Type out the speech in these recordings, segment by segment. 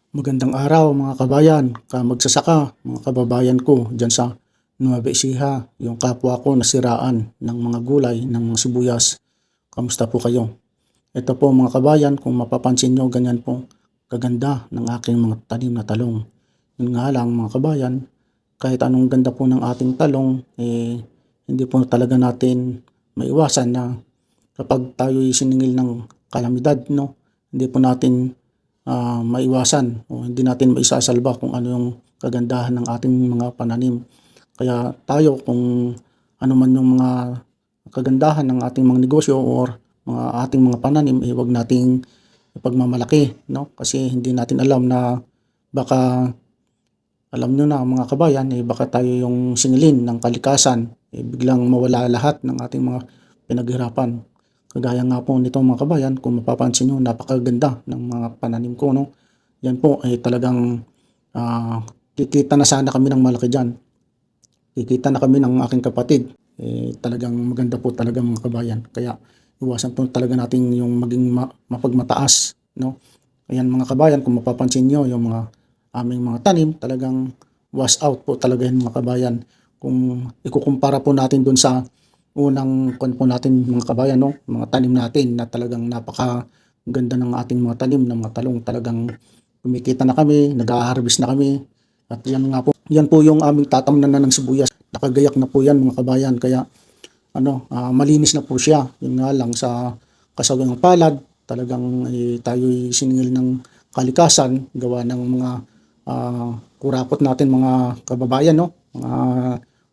Magandang araw mga kabayan, magsasaka, mga kababayan ko dyan sa Nueva Ecija, yung kapwa ko nasiraan ng mga gulay, ng mga sibuyas. Kamusta po kayo? Ito po mga kabayan, kung mapapansin nyo, ganyan po kaganda ng aking mga tanim na talong. Yun nga lang mga kabayan, kahit anong ganda po ng ating talong, hindi po talaga natin maiwasan na kapag tayo'y siningil ng kalamidad, no, hindi po natin maiwasan o hindi natin maisasalba kung ano yung kagandahan ng ating mga pananim. Kaya tayo kung ano man yung mga kagandahan ng ating mga negosyo or mga ating mga pananim, huwag nating ipagmamalaki, no? Kasi hindi natin alam na baka, alam nyo na mga kabayan, baka tayo yung singilin ng kalikasan, biglang mawala lahat ng ating mga pinaghirapan. Kagaya nga po nito mga kabayan, kung mapapansin nyo, napakaganda ng mga pananim ko, no? Yan po ay talagang kikita na sana kami ng malaki dyan. Kikita na kami ng aking kapatid. Talagang maganda po talaga mga kabayan. Kaya iwasan po talaga natin yung maging mapagmataas, no? Ayan mga kabayan, kung mapapansin nyo, yung mga aming mga tanim, talagang wash out po talaga yan mga kabayan. Kung ikukumpara po natin dun sa unang po natin mga kabayan, no? Mga tanim natin na talagang napakaganda ng ating mga tanim ng mga talong, talagang kumikita na kami, nag-harvest na kami. At yan nga po, yan po yung aming tatamnan na ng sibuyas. Nakagayak na po yan mga kabayan, kaya malinis na po siya. Yun nga lang sa kasagang palad, talagang tayo'y siningil ng kalikasan, gawa ng mga kurakot natin mga kababayan, no? Mga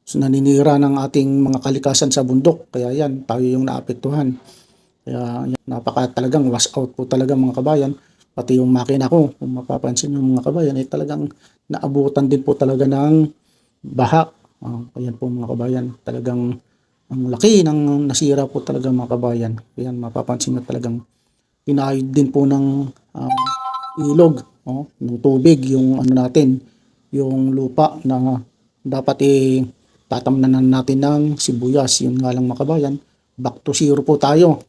naninira ng ating mga kalikasan sa bundok. Kaya yan, tayo yung naapektuhan. Kaya yan, talagang wash out po talaga mga kabayan. Pati yung makina ko, kung mapapansin yung mga kabayan, talagang naabutan din po talaga ng baha. Ayan po mga kabayan, talagang ang laki ng nasira po talaga mga kabayan. Kaya mapapansin na talagang pinayod din po ng ilog, ng tubig, yung natin, yung lupa na dapat tatamnanan natin ng sibuyas. Yun nga lang mga kabayan, back to zero po tayo.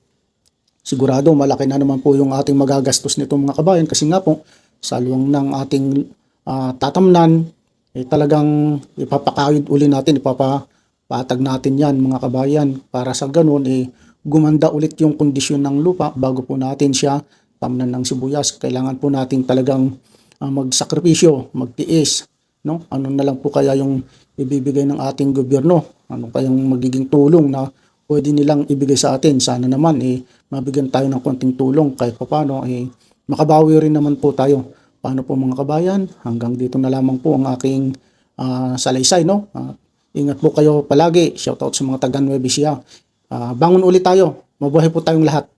Sigurado malaki na naman po yung ating magagastos nito mga kabayan, kasi nga po sa luwang ng ating tatamnan, talagang ipapakayod uli natin, ipapatag natin yan mga kabayan, para sa ganun gumanda ulit yung kondisyon ng lupa bago po natin siya tamnan ng sibuyas. Kailangan po natin talagang magsakripisyo, magtiis, no? Ano na lang po kaya yung ibibigay ng ating gobyerno? Ano kayang magiging tulong na pwede nilang ibigay sa atin? Sana naman mabigyan tayo ng konting tulong kahit paano makabawi rin naman po tayo. Paano po mga kabayan? Hanggang dito na lamang po ang aking salaysay, no? Ingat po kayo palagi. Shoutout sa mga taga Nueva Ecija. Bangon ulit tayo. Mabuhay po tayong lahat.